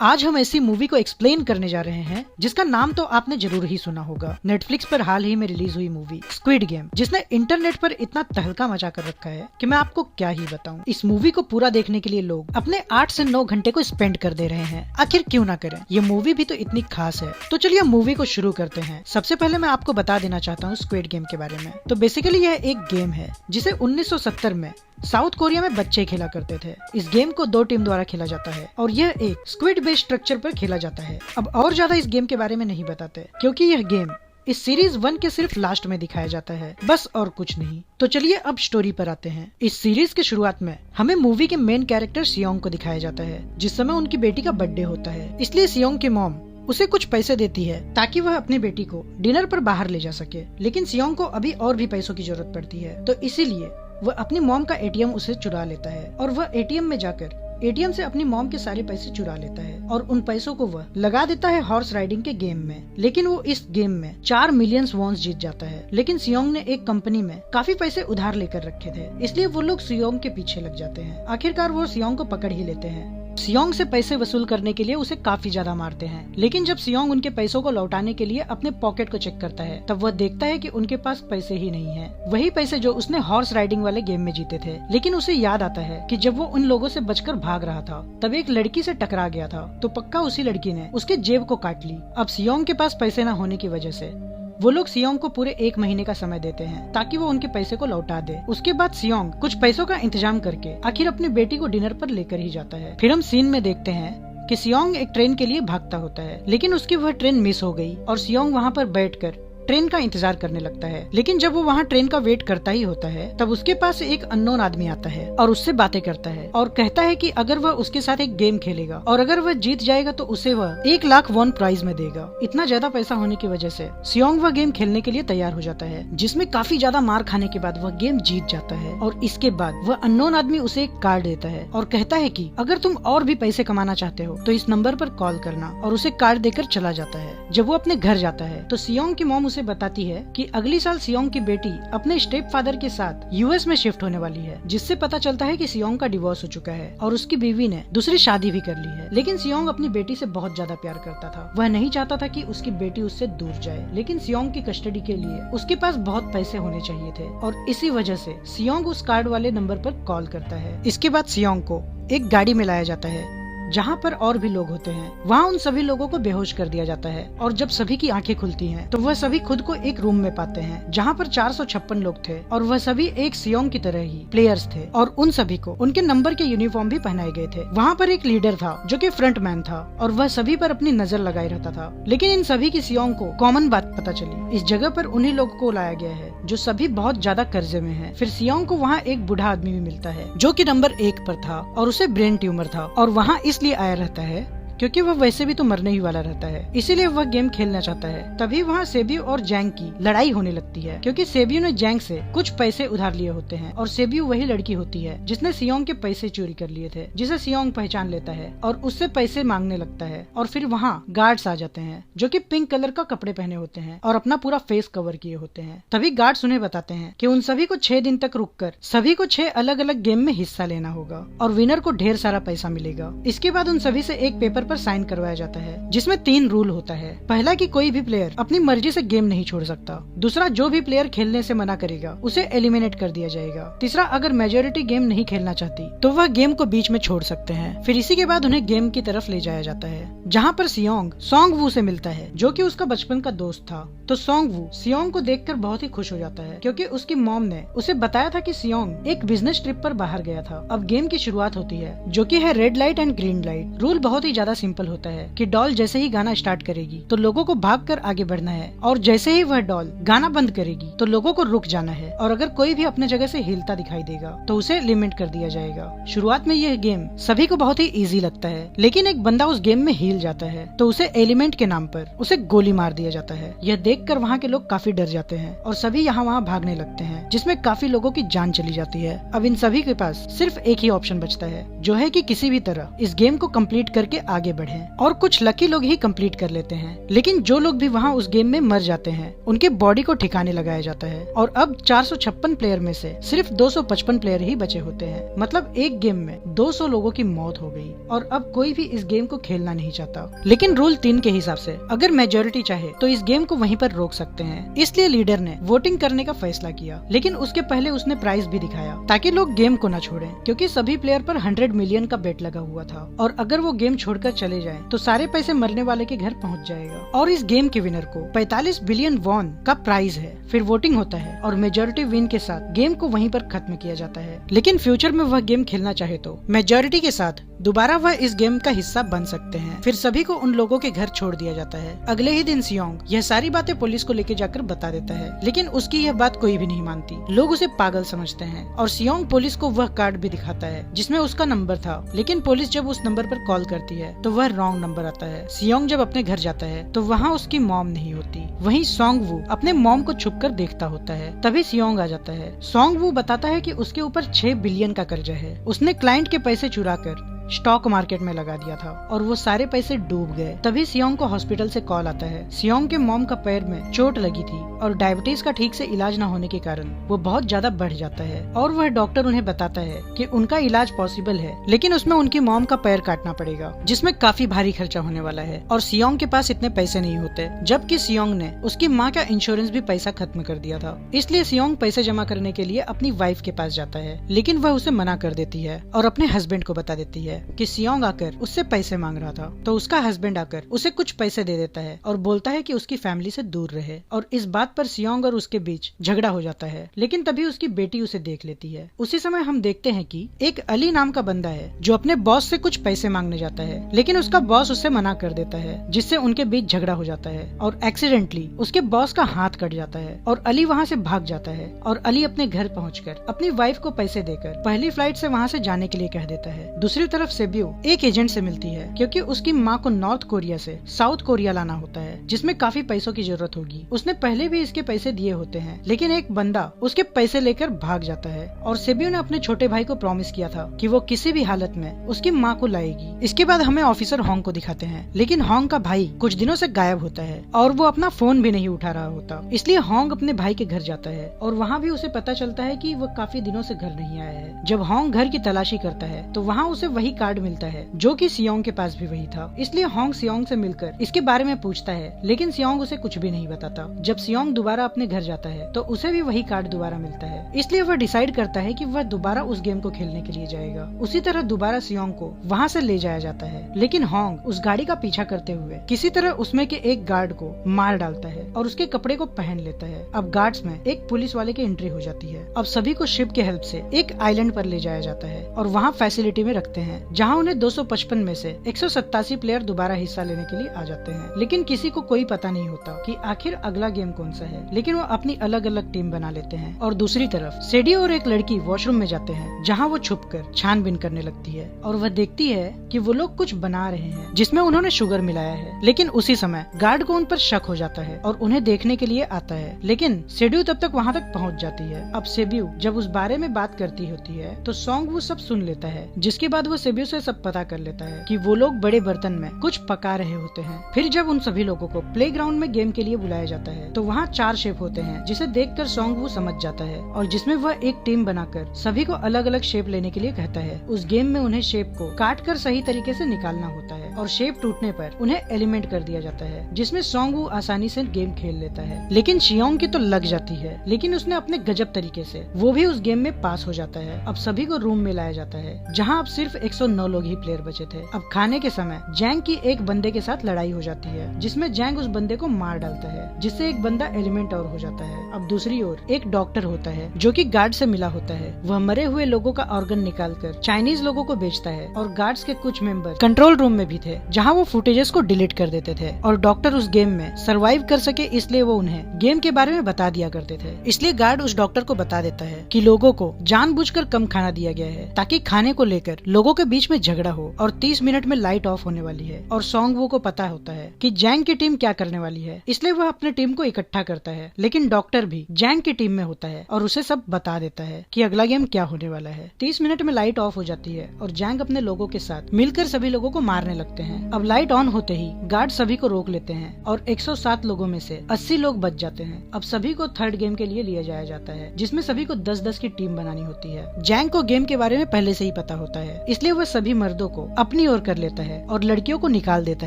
आज हम ऐसी मूवी को एक्सप्लेन करने जा रहे हैं जिसका नाम तो आपने जरूर ही सुना होगा। नेटफ्लिक्स पर हाल ही में रिलीज हुई मूवी स्क्विड गेम, जिसने इंटरनेट पर इतना तहलका मचा कर रखा है कि मैं आपको क्या ही बताऊं। इस मूवी को पूरा देखने के लिए लोग अपने 8 से 9 घंटे को स्पेंड कर दे रहे हैं। आखिर क्यों ना करें, ये मूवी भी तो इतनी खास है। तो चलिए मूवी को शुरू करते हैं। सबसे पहले मैं आपको बता देना चाहता हूँ स्क्विड गेम के बारे में। तो बेसिकली यह एक गेम है जिसे 1970 में साउथ कोरिया में बच्चे खेला करते थे। इस गेम को 2 टीम द्वारा खेला जाता है और यह एक स्क्विड बेस्ड स्ट्रक्चर पर खेला जाता है। अब और ज्यादा इस गेम के बारे में नहीं बताते क्योंकि यह गेम इस सीरीज 1 के सिर्फ लास्ट में दिखाया जाता है, बस और कुछ नहीं। तो चलिए अब स्टोरी पर आते हैं। इस सीरीज के शुरुआत में हमें मूवी के मेन कैरेक्टर सियोंग को दिखाया जाता है, जिस समय उनकी बेटी का बर्थडे होता है। इसलिए सियोंग की मॉम उसे कुछ पैसे देती है ताकि वह अपनी बेटी को डिनर पर बाहर ले जा सके। लेकिन सियोंग को अभी और भी पैसों की जरूरत पड़ती है, तो इसीलिए वह अपनी मॉम का एटीएम उसे चुरा लेता है और वह एटीएम में जाकर एटीएम से अपनी मॉम के सारे पैसे चुरा लेता है और उन पैसों को वह लगा देता है हॉर्स राइडिंग के गेम में। लेकिन वो इस गेम में 4 मिलियन वॉन्स जीत जाता है। लेकिन सियोंग ने एक कंपनी में काफी पैसे उधार लेकर रखे थे, इसलिए वो लोग सियोंग के पीछे लग जाते हैं। आखिरकार वो सियोंग को पकड़ ही लेते हैं। सियोंग से पैसे वसूल करने के लिए उसे काफी ज्यादा मारते हैं। लेकिन जब सियोंग उनके पैसों को लौटाने के लिए अपने पॉकेट को चेक करता है, तब वह देखता है कि उनके पास पैसे ही नहीं हैं। वही पैसे जो उसने हॉर्स राइडिंग वाले गेम में जीते थे। लेकिन उसे याद आता है कि जब वो उन लोगों से बचकर भाग रहा था तब एक लड़की से टकरा गया था, तो पक्का उसी लड़की ने उसके जेब को काट ली। अब सियोंग के पास पैसे न होने की वजह से वो लोग सियोंग को पूरे 1 महीने का समय देते हैं ताकि वो उनके पैसे को लौटा दे। उसके बाद सियोंग कुछ पैसों का इंतजाम करके आखिर अपनी बेटी को डिनर पर लेकर ही जाता है। फिर हम सीन में देखते हैं कि सियोंग एक ट्रेन के लिए भागता होता है, लेकिन उसकी वह ट्रेन मिस हो गई और सियोंग वहाँ पर बैठकर ट्रेन का इंतजार करने लगता है। लेकिन जब वो वहाँ ट्रेन का वेट करता ही होता है, तब उसके पास एक अननोन आदमी आता है और उससे बातें करता है और कहता है कि अगर वह उसके साथ एक गेम खेलेगा और अगर वह जीत जाएगा तो उसे वह 1 लाख वॉन प्राइज में देगा। इतना ज्यादा पैसा होने की वजह से सियोंग वह गेम खेलने के लिए तैयार हो जाता है, जिसमें काफी ज्यादा मार खाने के बाद वह गेम जीत जाता है। और इसके बाद वह अननोन आदमी उसे एक कार्ड देता है और कहता है कि अगर तुम और भी पैसे कमाना चाहते हो तो इस नंबर पर कॉल करना, और उसे कार्ड देकर चला जाता है। जब वो अपने घर जाता है तो सियोंग की मॉम उसे बताती है कि अगली साल सियोंग की बेटी अपने स्टेप फादर के साथ यूएस में शिफ्ट होने वाली है, जिससे पता चलता है कि सियोंग का डिवोर्स हो चुका है और उसकी बीवी ने दूसरी शादी भी कर ली है। लेकिन सियोंग अपनी बेटी से बहुत ज्यादा प्यार करता था। वह नहीं चाहता था कि उसकी बेटी उससे दूर जाए, लेकिन सियोंग की कस्टडी के लिए उसके पास बहुत पैसे होने चाहिए थे और इसी वजह से सियोंग उस कार्ड वाले नंबर पर कॉल करता है। इसके बाद सियोंग को एक गाड़ी में लाया जाता है जहाँ पर और भी लोग होते हैं। वहाँ उन सभी लोगों को बेहोश कर दिया जाता है और जब सभी की आंखें खुलती हैं, तो वह सभी खुद को एक रूम में पाते हैं जहाँ पर 456 लोग थे और वह सभी एक सियोंग की तरह ही प्लेयर्स थे और उन सभी को उनके नंबर के यूनिफॉर्म भी पहनाए गए थे। वहाँ पर एक लीडर था जो कि फ्रंट मैन था और वह सभी पर अपनी नजर लगाए रहता था। लेकिन इन सभी की सियोंग को कॉमन बात पता चली। इस जगह पर उन्हीं लोगों को लाया गया है जो सभी बहुत ज्यादा कर्जे में है। फिर सियोंग को वहाँ एक बूढ़ा आदमी भी मिलता है जो कि नंबर 1 पर था और उसे ब्रेन ट्यूमर था और वहाँ इसलिए आया रहता है क्योंकि वह वैसे भी तो मरने ही वाला रहता है, इसीलिए वह गेम खेलना चाहता है। तभी वहाँ सेबियो और जैंग की लड़ाई होने लगती है क्योंकि सेबियो ने जैंग से कुछ पैसे उधार लिए होते हैं और सेबियो वही लड़की होती है जिसने सियोंग के पैसे चोरी कर लिए थे, जिसे सियोंग पहचान लेता है और उससे पैसे मांगने लगता है। और फिर वहाँ गार्ड्स आ जाते हैं जो कि पिंक कलर का कपड़े पहने होते हैं और अपना पूरा फेस कवर किए होते हैं। तभी गार्ड्स उन्हें बताते हैं कि उन सभी को 6 दिन तक रुककर सभी को 6 अलग अलग गेम में हिस्सा लेना होगा और विनर को ढेर सारा पैसा मिलेगा। इसके बाद उन सभी से एक पेपर पर साइन करवाया जाता है जिसमें 3 रूल होता है। पहला कि कोई भी प्लेयर अपनी मर्जी से गेम नहीं छोड़ सकता। दूसरा, जो भी प्लेयर खेलने से मना करेगा उसे एलिमिनेट कर दिया जाएगा। तीसरा, अगर मेजोरिटी गेम नहीं खेलना चाहती तो वह गेम को बीच में छोड़ सकते हैं। फिर इसी के बाद उन्हें गेम की तरफ ले जाया जाता है जहाँ पर सियोंग सोंग वू से मिलता है जो कि उसका बचपन का दोस्त था। तो सोंग वू सियोंग को देखकर बहुत ही खुश हो जाता है क्योंकि उसकी मॉम ने उसे बताया था कि सियोंग एक बिजनेस ट्रिप पर बाहर गया था। अब गेम की शुरुआत होती है जो कि है red light and green light. Rule बहुत ही ज्यादा सिंपल होता है कि डॉल जैसे ही गाना स्टार्ट करेगी तो लोगों को भागकर आगे बढ़ना है और जैसे ही वह डॉल गाना बंद करेगी तो लोगों को रुक जाना है और अगर कोई भी अपने जगह से हिलता दिखाई देगा तो उसे एलिमिनेट कर दिया जाएगा। शुरुआत में यह गेम सभी को बहुत ही इजी लगता है, लेकिन एक बंदा उस गेम में हिल जाता है तो उसे एलिमेंट के नाम पर उसे गोली मार दिया जाता है। यह देखकर वहाँ के लोग काफी डर जाते हैं और सभी यहाँ वहाँ भागने लगते हैं, जिसमें काफी लोगों की जान चली जाती है। अब इन सभी के पास सिर्फ एक ही ऑप्शन बचता है जो है कि किसी भी तरह इस गेम को कंप्लीट करके आगे आगे बढ़े और कुछ लकी लोग ही कंप्लीट कर लेते हैं। लेकिन जो लोग भी वहाँ उस गेम में मर जाते हैं उनके बॉडी को ठिकाने लगाया जाता है और अब 456 प्लेयर में से सिर्फ 255 प्लेयर ही बचे होते हैं। मतलब एक गेम में 200 लोगों की मौत हो गई और अब कोई भी इस गेम को खेलना नहीं चाहता। लेकिन रूल 3 के हिसाब से अगर मेजोरिटी चाहे तो इस गेम को वहीं पर रोक सकते हैं। इसलिए लीडर ने वोटिंग करने का फैसला किया, लेकिन उसके पहले उसने प्राइज भी दिखाया ताकि लोग गेम को न छोड़ें, क्योंकि सभी प्लेयर पर 100 मिलियन का बेट लगा हुआ था और अगर वो गेम छोड़कर चले जाएं तो सारे पैसे मरने वाले के घर पहुंच जाएगा और इस गेम के विनर को 45 बिलियन वॉन का प्राइज है। फिर वोटिंग होता है और मेजोरिटी विन के साथ गेम को वहीं पर खत्म किया जाता है। लेकिन फ्यूचर में वह गेम खेलना चाहे तो मेजोरिटी के साथ दोबारा वह इस गेम का हिस्सा बन सकते हैं। फिर सभी को उन लोगों के घर छोड़ दिया जाता है। अगले ही दिन सियोंग यह सारी बातें पुलिस को लेके जाकर बता देता है, लेकिन उसकी यह बात कोई भी नहीं मानती। लोग उसे पागल समझते हैं और सियोंग पुलिस को वह कार्ड भी दिखाता है जिसमें उसका नंबर था, लेकिन पुलिस जब उस नंबर पर कॉल करती है तो वह रॉन्ग नंबर आता है। सियोंग जब अपने घर जाता है तो वहाँ उसकी मॉम नहीं होती। वहीं सोंग वू अपने मॉम को छुपकर देखता होता है। तभी सियोंग आ जाता है। सोंग वू बताता है कि उसके ऊपर 6 बिलियन का कर्जा है। उसने क्लाइंट के पैसे चुराकर स्टॉक मार्केट में लगा दिया था और वो सारे पैसे डूब गए। तभी सियोंग को हॉस्पिटल से कॉल आता है। सियोंग के मॉम का पैर में चोट लगी थी और डायबिटीज का ठीक से इलाज न होने के कारण वो बहुत ज्यादा बढ़ जाता है और वह डॉक्टर उन्हें बताता है कि उनका इलाज पॉसिबल है, लेकिन उसमें उनकी मॉम का पैर काटना पड़ेगा जिसमें काफी भारी खर्चा होने वाला है और सियोंग के पास इतने पैसे नहीं होते, जबकि सियोंग ने उसकी माँ का इंश्योरेंस भी पैसा खत्म कर दिया था। इसलिए सियोंग पैसे जमा करने के लिए अपनी वाइफ के पास जाता है, लेकिन वह उसे मना कर देती है और अपने हस्बैंड को बता देती है कि सियोंग आकर उससे पैसे मांग रहा था। तो उसका हस्बैंड आकर उसे कुछ पैसे दे देता है और बोलता है कि उसकी फैमिली से दूर रहे और इस बात पर सियोंग और उसके बीच झगड़ा हो जाता है। लेकिन तभी उसकी बेटी उसे देख लेती है। उसी समय हम देखते हैं कि एक अली नाम का बंदा है जो अपने बॉस से कुछ पैसे मांगने जाता है, लेकिन उसका बॉस उससे मना कर देता है, जिससे उनके बीच झगड़ा हो जाता है और एक्सीडेंटली उसके बॉस का हाथ कट जाता है और अली वहाँ से भाग जाता है और अली अपने घर पहुँचकर अपनी वाइफ को पैसे देकर पहली फ्लाइट से वहाँ से जाने के लिए कह देता है। दूसरी तरफ सेब्यू एक एजेंट से मिलती है क्योंकि उसकी माँ को नॉर्थ कोरिया से साउथ कोरिया लाना होता है, जिसमें काफी पैसों की जरूरत होगी। उसने पहले भी इसके पैसे दिए होते हैं, लेकिन एक बंदा उसके पैसे लेकर भाग जाता है और सेब्यू ने अपने छोटे भाई को प्रॉमिस किया था कि वो किसी भी हालत में उसकी माँ को लाएगी। इसके बाद हमें ऑफिसर होंग को दिखाते हैं, लेकिन होंग का भाई कुछ दिनों से गायब होता है और वो अपना फोन भी नहीं उठा रहा होता। इसलिए होंग अपने भाई के घर जाता है और वहाँ भी उसे पता चलता है कि वो काफी दिनों से घर नहीं आया है। जब होंग घर की तलाशी करता है तो वहाँ उसे वही कार्ड मिलता है जो कि सियोंग के पास भी वही था। इसलिए होंग सियोंग से मिलकर इसके बारे में पूछता है, लेकिन सियोंग उसे कुछ भी नहीं बताता। जब सियोंग दोबारा अपने घर जाता है तो उसे भी वही कार्ड दोबारा मिलता है। इसलिए वह डिसाइड करता है कि वह दोबारा उस गेम को खेलने के लिए जाएगा। उसी तरह दोबारा सियोंग को वहाँ से ले जाया जाता है, लेकिन होंग उस गाड़ी का पीछा करते हुए किसी तरह उसमें के एक गार्ड को मार डालता है और उसके कपड़े को पहन लेता है। अब गार्ड्स में एक पुलिस वाले की एंट्री हो जाती है। अब सभी को शिप के हेल्प से एक आइलैंड पर ले जाया जाता है और वहाँ फैसिलिटी में रखते हैं, जहाँ उन्हें 255 में से 187 प्लेयर दोबारा हिस्सा लेने के लिए आ जाते हैं। लेकिन किसी को कोई पता नहीं होता कि आखिर अगला गेम कौन सा है, लेकिन वो अपनी अलग अलग टीम बना लेते हैं। और दूसरी तरफ सेडी और एक लड़की वॉशरूम में जाते हैं, जहाँ वो छुपकर छानबीन करने लगती है और वह देखती है कि वो लोग कुछ बना रहे हैं जिसमें उन्होंने शुगर मिलाया है। लेकिन उसी समय गार्ड को उन पर शक हो जाता है और उन्हें देखने के लिए आता है, लेकिन सेड्यू तब तक वहाँ तक पहुँच जाती है। अब सेब्यू जब उस बारे में बात करती होती है तो सोंग वो सब सुन लेता है, जिसके बाद वो सेब्यू से सब पता कर लेता है कि वो लोग बड़े बर्तन में कुछ पका रहे होते हैं। फिर जब उन सभी लोगों को प्लेग्राउंड में गेम के लिए बुलाया जाता है तो वहाँ 4 शेप होते हैं, जिसे देखकर सोंग वो समझ जाता है और जिसमें वह एक टीम बनाकर सभी को अलग अलग शेप लेने के लिए कहता है। उस गेम में उन्हें शेप को काट कर सही तरीके से निकालना होता है और शेप टूटने पर उन्हें एलिमेंट कर दिया जाता है, जिसमें सोंग वो आसानी से गेम खेल लेता है। लेकिन शियोंग की तो लग जाती है, लेकिन उसने अपने गजब तरीके से वो भी उस गेम में पास हो जाता है। अब सभी को रूम में लाया जाता है, जहाँ अब सिर्फ 109 लोग ही प्लेयर बचे थे। अब खाने के समय जैंग की एक बंदे के साथ लड़ाई हो जाती है, जिसमें जैंग उस बंदे को मार डालता है, जिससे एक बंदा एलिमेंट और हो जाता है। अब दूसरी ओर एक डॉक्टर होता है जो कि गार्ड से मिला होता है। वह मरे हुए लोगों का ऑर्गन निकालकर चाइनीज लोगों को बेचता है और गार्ड्स के कुछ मेंबर कंट्रोल रूम में भी थे, जहां वो फुटेजेस को डिलीट कर देते थे और डॉक्टर उस गेम में सरवाइव कर सके, इसलिए वो उन्हें गेम के बारे में बता दिया करते थे। इसलिए गार्ड उस डॉक्टर को बता देता है कि लोगों को जानबूझकर कम खाना दिया गया है ताकि खाने को लेकर लोगों के बीच में झगड़ा हो और 30 मिनट में लाइट ऑफ होने वाली है और सॉन्ग वो को पता होता है कि जैंग की टीम क्या करने वाली है, इसलिए वह अपने टीम को इकट्ठा करता है। लेकिन डॉक्टर भी जैंग की टीम में होता है और उसे सब बता देता है कि अगला गेम क्या होने वाला है। 30 मिनट में लाइट ऑफ हो जाती है और जैंग अपने लोगों के साथ मिलकर सभी लोगों को मारने लगते हैं। अब लाइट ऑन होते ही गार्ड सभी को रोक लेते हैं और 107 लोगों में से 80 लोग बच जाते हैं। अब सभी को थर्ड गेम के लिए लिया जाया जाता है, जिसमें सभी को 10-10 की टीम बनानी होती है। जैंग को गेम के बारे में पहले से ही पता होता है, इसलिए वह सभी मर्दों को अपनी ओर कर लेता है और लड़कियों को निकाल देता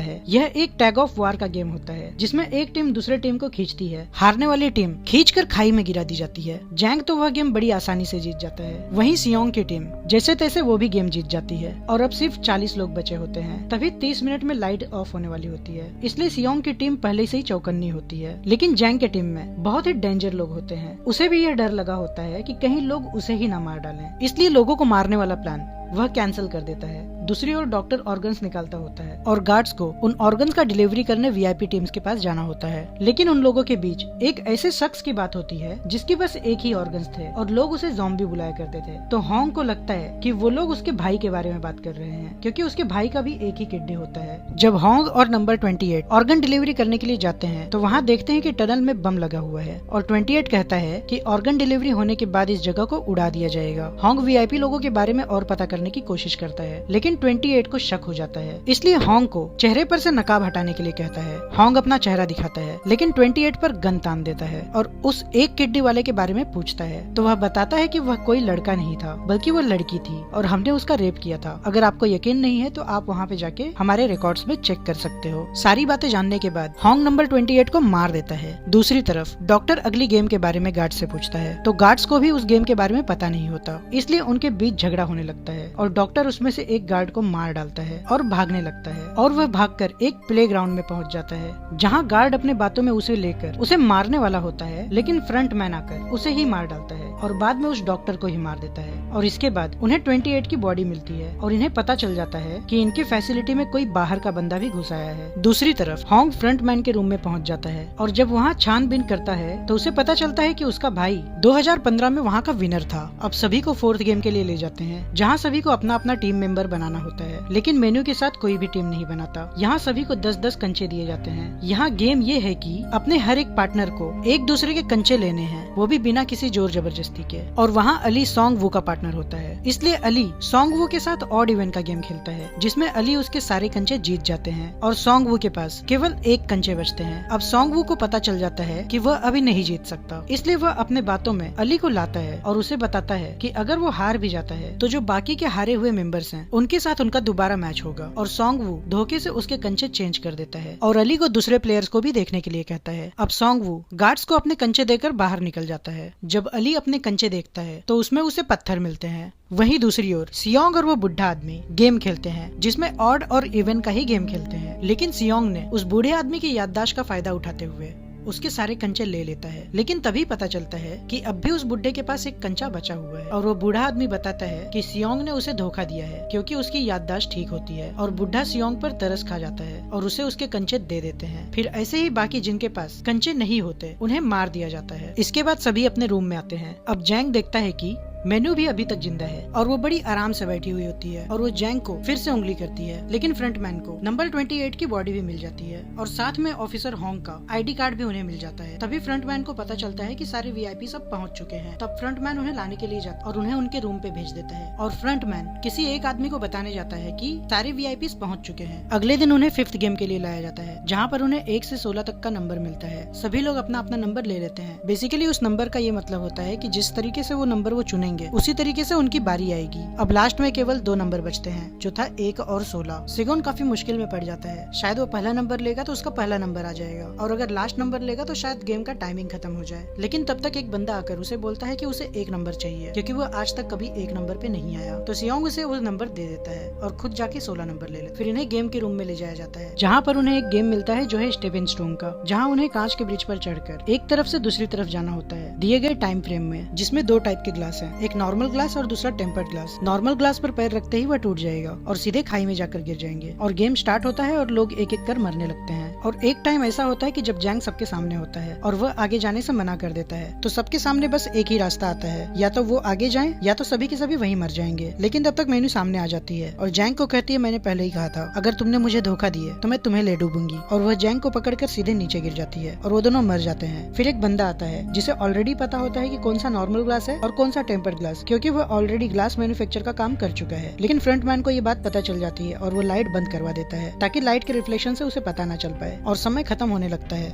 है। यह एक टैग ऑफ वार का गेम होता है, जिसमें एक टीम दूसरे टीम को खींचती है। हारने वाली टीम खींचकर खाई में गिरा दी जाती है। जैंग तो वह गेम बड़ी आसानी से जीत जाता है। वहीं सियोंग की टीम जैसे तैसे वो भी गेम जीत जाती है और अब सिर्फ 40 लोग बचे होते हैं। तभी 30 मिनट में लाइट ऑफ होने वाली होती है, इसलिए सियोंग की टीम पहले से ही चौकन्नी होती है। लेकिन जैंग के टीम में बहुत ही डेंजर लोग होते हैं। उसे भी यह डर लगा होता है कि कहीं लोग उसे ही ना मार डालें, इसलिए लोगों को मारने वाला प्लान वह कैंसिल कर देता है। दूसरी ओर डॉक्टर ऑर्गन्स निकालता होता है और गार्ड्स को उन ऑर्गन्स का डिलीवरी करने वीआईपी टीम्स के पास जाना होता है। लेकिन उन लोगों के बीच एक ऐसे शख्स की बात होती है जिसके पास एक ही ऑर्गन्स थे और लोग उसे ज़ॉम्बी बुलाया करते थे। तो होंग को लगता है कि वो लोग उसके भाई के बारे में बात कर रहे हैं, क्योंकि उसके भाई का भी एक ही किडनी होता है। जब होंग और नंबर 28 ऑर्गन डिलीवरी करने के लिए जाते हैं तो वहाँ देखते हैं कि टनल में बम लगा हुआ है और 28 कहता है कि ऑर्गन डिलीवरी होने के बाद इस जगह को उड़ा दिया जाएगा। होंग वीआईपी लोगों के बारे में और पता करने की कोशिश करता है, लेकिन 28 को शक हो जाता है, इसलिए होंग को चेहरे पर से नकाब हटाने के लिए कहता है। होंग अपना चेहरा दिखाता है, लेकिन 28 पर गन तान देता है और उस एक किडनी वाले के बारे में पूछता है तो वह बताता है कि वह कोई लड़का नहीं था, बल्कि वह लड़की थी और हमने उसका रेप किया था। अगर आपको यकीन नहीं है तो आप वहाँ पे जाके हमारे रिकॉर्ड्स में चेक कर सकते हो। सारी बातें जानने के बाद होंग नंबर 28 को मार देता है। दूसरी तरफ डॉक्टर अगली गेम के बारे में गार्ड से पूछता है, तो गार्ड्स को भी उस गेम के बारे में पता नहीं होता, इसलिए उनके बीच झगड़ा होने लगता है और डॉक्टर उसमें से एक गार्ड को मार डालता है और भागने लगता है और वह भागकर एक प्लेग्राउंड में पहुंच जाता है, जहां गार्ड अपने बातों में उसे लेकर उसे मारने वाला होता है, लेकिन फ्रंट मैन आकर उसे ही मार डालता है और बाद में उस डॉक्टर को ही मार देता है। और इसके बाद उन्हें 28 की बॉडी मिलती है और इन्हें पता चल जाता है कि इनके फैसिलिटी में कोई बाहर का बंदा भी घुस आया है। दूसरी तरफ होंग फ्रंट मैन के रूम में पहुंच जाता है और जब वहाँ छानबीन करता है तो उसे पता चलता है कि उसका भाई 2015 में वहाँ का विनर था। अब सभी को फोर्थ गेम के लिए ले जाते हैं, जहाँ सभी को अपना अपना टीम मेंबर बनाना होता है, लेकिन मेन्यू के साथ कोई भी टीम नहीं बनाता। यहाँ सभी को 10-10 कंचे दिए जाते हैं। यहाँ गेम ये है कि अपने हर एक पार्टनर को एक दूसरे के कंचे लेने हैं, वो भी बिना किसी जोर जबरदस्ती के। और वहाँ अली सॉन्ग वू का पार्टनर होता है, इसलिए अली सॉन्ग वू के साथ ऑड इवेंट का गेम खेलता है, जिसमें अली उसके सारे कंचे जीत जाते हैं और सॉन्ग वू के पास केवल एक कंचे बचते हैं। अब सॉन्ग वू को पता चल जाता है कि वह अभी नहीं जीत सकता, इसलिए वह अपने बातों में अली को लाता है और उसे बताता है कि अगर वो हार भी जाता है तो जो बाकी के हारे हुए मेंबर्स हैं उनके साथ उनका दोबारा मैच होगा। और सॉन्ग वू धोखे से उसके कंचे चेंज कर देता है और अली को दूसरे प्लेयर्स को भी देखने के लिए कहता है। अब सॉन्ग वू गार्ड्स को अपने कंचे देकर बाहर निकल जाता है। जब अली अपने कंचे देखता है तो उसमें उसे पत्थर मिलते हैं। वहीं दूसरी ओर सियोंग और वो बुढ़ा आदमी गेम खेलते हैं, जिसमें ऑड और इवन का ही गेम खेलते हैं, लेकिन सियोंग ने उस बूढ़े आदमी की याददाश्त का फायदा उठाते हुए उसके सारे कंचे ले लेता है। लेकिन तभी पता चलता है कि अब भी उस बुढ़े के पास एक कंचा बचा हुआ है और वो बूढ़ा आदमी बताता है कि सियोंग ने उसे धोखा दिया है क्योंकि उसकी याददाश्त ठीक होती है। और बुढ़ा सियोंग पर तरस खा जाता है और उसे उसके कंचे दे देते हैं। फिर ऐसे ही बाकी जिनके पास कंचे नहीं होते उन्हें मार दिया जाता है। इसके बाद सभी अपने रूम में आते हैं। अब जैंग देखता है कि मेन्यू भी अभी तक जिंदा है और वो बड़ी आराम से बैठी हुई होती है और वो जैंग को फिर से उंगली करती है, लेकिन फ्रंटमैन को नंबर 28 की बॉडी भी मिल जाती है और साथ में ऑफिसर होंग का आईडी कार्ड भी उन्हें मिल जाता है। तभी फ्रंटमैन को पता चलता है कि सारे वीआईपी सब पहुंच चुके हैं। तब फ्रंटमैन उन्हें लाने के लिए जाता और उन्हें उनके रूम पे भेज देता है और फ्रंटमैन किसी एक आदमी को बताने जाता है कि सारे वीआईपी पहुंच चुके हैं। अगले दिन उन्हें 5th गेम के लिए लाया जाता है, जहाँ पर उन्हें 1 से 16 तक का नंबर मिलता है। सभी लोग अपना अपना नंबर ले लेते हैं। बेसिकली उस नंबर का ये मतलब होता है कि जिस तरीके से वो नंबर वो चुनेंगे उसी तरीके से उनकी बारी आएगी। अब लास्ट में केवल 2 नंबर बचते हैं, जो था 1 और 16। सिगोन काफी मुश्किल में पड़ जाता है। शायद वो पहला नंबर लेगा तो उसका पहला नंबर आ जाएगा और अगर लास्ट नंबर लेगा तो शायद गेम का टाइमिंग खत्म हो जाए। लेकिन तब तक एक बंदा आकर उसे बोलता है कि उसे 1 नंबर चाहिए, क्योंकि वो आज तक कभी 1 नंबर पे नहीं आया। तो सियोंग उसे वो नंबर दे देता है और खुद जाके 16 नंबर ले लेता है। फिर इन्हें गेम के रूम में ले जाया जाता है, जहाँ पर उन्हें एक गेम मिलता है जो है स्टेपिंग स्टोन का, जहाँ उन्हें कांच के ब्रिज पर चढ़कर एक तरफ से दूसरी तरफ जाना होता है दिए गए टाइम फ्रेम में, जिसमें 2 टाइप के ग्लास हैं। एक नॉर्मल ग्लास और दूसरा टेम्पर्ड ग्लास। नॉर्मल ग्लास पर पैर रखते ही वह टूट जाएगा और सीधे खाई में जाकर गिर जाएंगे और गेम स्टार्ट होता है और लोग एक एक कर मरने लगते हैं। और एक टाइम ऐसा होता है कि जब जैंग सबके सामने होता है और वह आगे जाने से मना कर देता है, तो सबके सामने बस एक ही रास्ता आता है, या तो वो आगे जाएं या तो सभी के सभी वहीं मर जाएंगे। लेकिन तब तक मेनू सामने आ जाती है और जैंग को कहती है, मैंने पहले ही कहा था अगर तुमने मुझे धोखा दिए तो मैं तुम्हें ले डूबूंगी। और वह जैंग को पकड़कर सीधे नीचे गिर जाती है और वो दोनों मर जाते हैं। फिर एक बंदा आता है जिसे ऑलरेडी पता होता है कि कौन सा नॉर्मल ग्लास है और कौन सा टेम्पर्ड ग्लास, क्योंकि वह ऑलरेडी ग्लास मैन्युफैक्चर का काम कर चुका है। लेकिन फ्रंटमैन को ये बात पता चल जाती है और वो लाइट बंद करवा देता है ताकि लाइट के रिफ्लेक्शन से उसे पता न चल पाए और समय खत्म होने लगता है।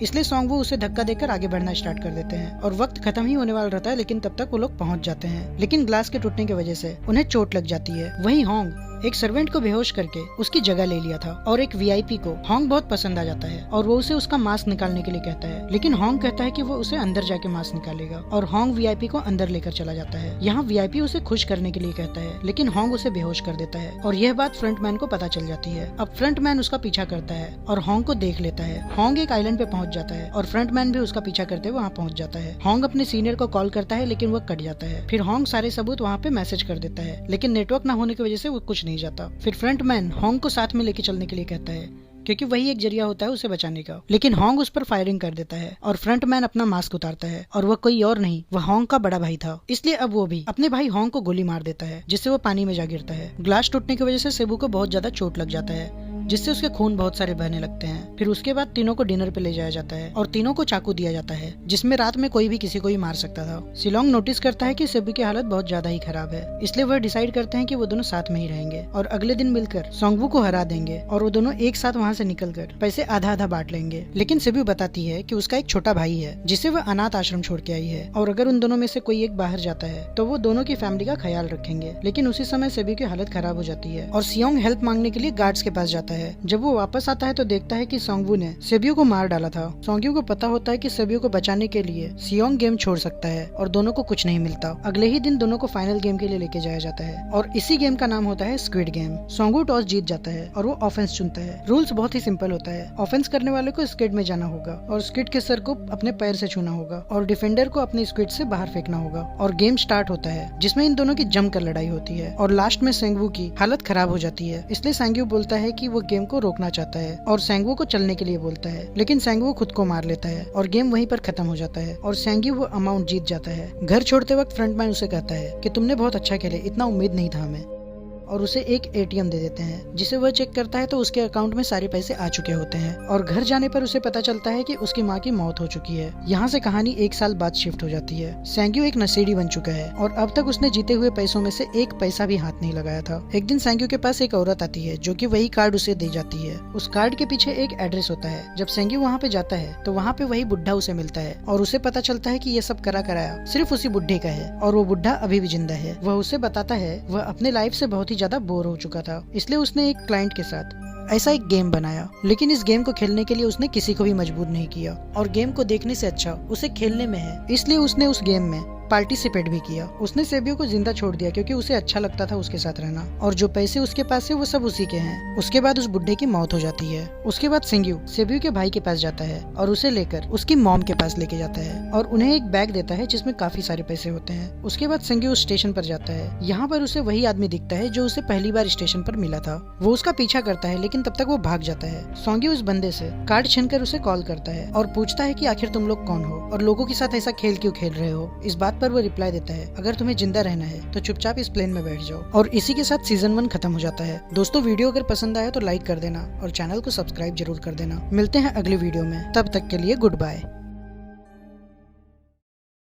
इसलिए सॉन्गवू उसे धक्का देकर आगे बढ़ना स्टार्ट कर देते हैं और वक्त खत्म ही होने वाला रहता है, लेकिन तब तक वो लोग पहुंच जाते हैं। लेकिन ग्लास के टूटने की वजह से उन्हें चोट लग जाती है। वहीं होंग एक सर्वेंट को बेहोश करके उसकी जगह ले लिया था और एक वीआईपी को होंग बहुत पसंद आ जाता है और वो उसे उसका मास्क निकालने के लिए कहता है। लेकिन होंग कहता है कि वो उसे अंदर जाके मास्क निकालेगा और होंग वीआईपी को अंदर लेकर चला जाता है। यहाँ वीआईपी उसे खुश करने के लिए कहता है, लेकिन होंग उसे बेहोश कर देता है और यह बात फ्रंटमैन को पता चल जाती है। अब फ्रंटमैन उसका पीछा करता है और होंग को देख लेता है। होंग एक आइलैंड पे पहुंच जाता है और फ्रंटमैन भी उसका पीछा करते हुए वहाँ पहुंच जाता है। होंग अपने सीनियर को कॉल करता है लेकिन वह कट जाता है। फिर होंग सारे सबूत वहाँ पे मैसेज कर देता है, लेकिन नेटवर्क न होने की वजह से वो कुछ नहीं जाता। फिर फ्रंटमैन होंग को साथ में लेके चलने के लिए कहता है क्योंकि वही एक जरिया होता है उसे बचाने का। लेकिन होंग उस पर फायरिंग कर देता है और फ्रंटमैन अपना मास्क उतारता है और वह कोई और नहीं, वह होंग का बड़ा भाई था। इसलिए अब वो भी अपने भाई होंग को गोली मार देता है जिससे वो पानी में जा गिरता है। ग्लास टूटने की वजह से सेबू को बहुत ज्यादा चोट लग जाता है जिससे उसके खून बहुत सारे बहने लगते हैं। फिर उसके बाद तीनों को डिनर पे ले जाया जाता है और तीनों को चाकू दिया जाता है जिसमें रात में कोई भी किसी को ही मार सकता था। सिलोंग नोटिस करता है कि सेबू की हालत बहुत ज्यादा ही खराब है, इसलिए वह डिसाइड करते हैं कि वो दोनों साथ में ही रहेंगे और अगले दिन मिलकर सॉन्गवू को हरा देंगे और वो दोनों एक साथ वहाँ से निकलकर पैसे आधा आधा बांट लेंगे। लेकिन सेबू बताती है कि उसका एक छोटा भाई है जिसे वह अनाथ आश्रम छोड़ के आई है और अगर उन दोनों में से कोई एक बाहर जाता है तो वो दोनों की फैमिली का ख्याल रखेंगे। लेकिन उसी समय सेबू की हालत खराब हो जाती है और सियोंग हेल्प मांगने के लिए गार्ड्स के पास जाता है। जब वो वापस आता है तो देखता है कि सॉन्गवू ने सेबियो को मार डाला था। सॉन्गवू को पता होता है कि सेबियो को बचाने के लिए सियोंग गेम छोड़ सकता है और दोनों को कुछ नहीं मिलता। अगले ही दिन दोनों को फाइनल गेम के लिए लेके जाया जाता है और इसी गेम का नाम होता है स्क्विड गेम। सॉन्गवू टॉस जीत जाता है और वो ऑफेंस चुनता है। रूल्स बहुत ही सिंपल होता है। ऑफेंस करने वाले को स्क्विड में जाना होगा और स्क्विड के सर को अपने पैर से छूना होगा और डिफेंडर को अपने स्क्विड से बाहर फेंकना होगा और गेम स्टार्ट होता है जिसमें इन दोनों की जमकर लड़ाई होती है और लास्ट में सेंगवू की हालत खराब हो जाती है। इसलिए सेंगवू बोलता है कि वो गेम को रोकना चाहता है और सेंगवू को चलने के लिए बोलता है, लेकिन सेंगवू खुद को मार लेता है और गेम वहीं पर खत्म हो जाता है और सेंगवू वो अमाउंट जीत जाता है। घर छोड़ते वक्त फ्रंटमैन उसे कहता है कि तुमने बहुत अच्छा खेले, इतना उम्मीद नहीं था हमें, और उसे एक एटीएम दे देते हैं जिसे वह चेक करता है तो उसके अकाउंट में सारे पैसे आ चुके होते हैं और घर जाने पर उसे पता चलता है कि उसकी माँ की मौत हो चुकी है। यहाँ से कहानी 1 साल बाद शिफ्ट हो जाती है। सेंग्यू एक नशेड़ी बन चुका है और अब तक उसने जीते हुए पैसों में से 1 पैसा भी हाथ नहीं लगाया था। एक दिन सेंग्यू के पास एक औरत आती है जो कि वही कार्ड उसे दे जाती है। उस कार्ड के पीछे एक एड्रेस होता है। जब सेंग्यू वहाँ पे जाता है तो वहाँ पे वही बुढ़ा उसे मिलता है और उसे पता चलता है कि ये सब करा कराया सिर्फ उसी बुढ़े का है और वो बुढ़ा अभी भी जिंदा है। वह उसे बताता है वह अपने लाइफ से बहुत ही ज्यादा बोर हो चुका था, इसलिए उसने एक क्लाइंट के साथ ऐसा एक गेम बनाया। लेकिन इस गेम को खेलने के लिए उसने किसी को भी मजबूर नहीं किया और गेम को देखने से अच्छा उसे खेलने में है, इसलिए उसने उस गेम में पार्टिसिपेट भी किया। उसने सेबियो को जिंदा छोड़ दिया क्योंकि उसे अच्छा लगता था उसके साथ रहना और जो पैसे उसके पास है वो सब उसी के हैं। उसके बाद उस बुढ़े की मौत हो जाती है। उसके बाद सेंग्यू सेबियो के भाई के पास जाता है और उसे लेकर उसकी मॉम के पास लेके जाता है और उन्हें एक बैग देता है जिसमें काफी सारे पैसे होते हैं। उसके बाद सेंग्यू स्टेशन पर जाता है। यहाँ पर उसे वही आदमी दिखता है जो उसे पहली बार स्टेशन पर मिला था। वो उसका पीछा करता है लेकिन तब तक वो भाग जाता है। सेंग्यू उस बंदे से कार्ड छीनकर उसे कॉल करता है और पूछता है कि आखिर तुम लोग कौन हो और लोगों के साथ ऐसा खेल क्यों खेल रहे हो। इस बात पर वो रिप्लाई देता है, अगर तुम्हें जिंदा रहना है तो चुपचाप इस प्लेन में बैठ जाओ। और इसी के साथ सीजन 1 खत्म हो जाता है। दोस्तों वीडियो अगर पसंद आया तो लाइक कर देना और चैनल को सब्सक्राइब जरूर कर देना। मिलते हैं अगले वीडियो में, तब तक के लिए गुड बाय।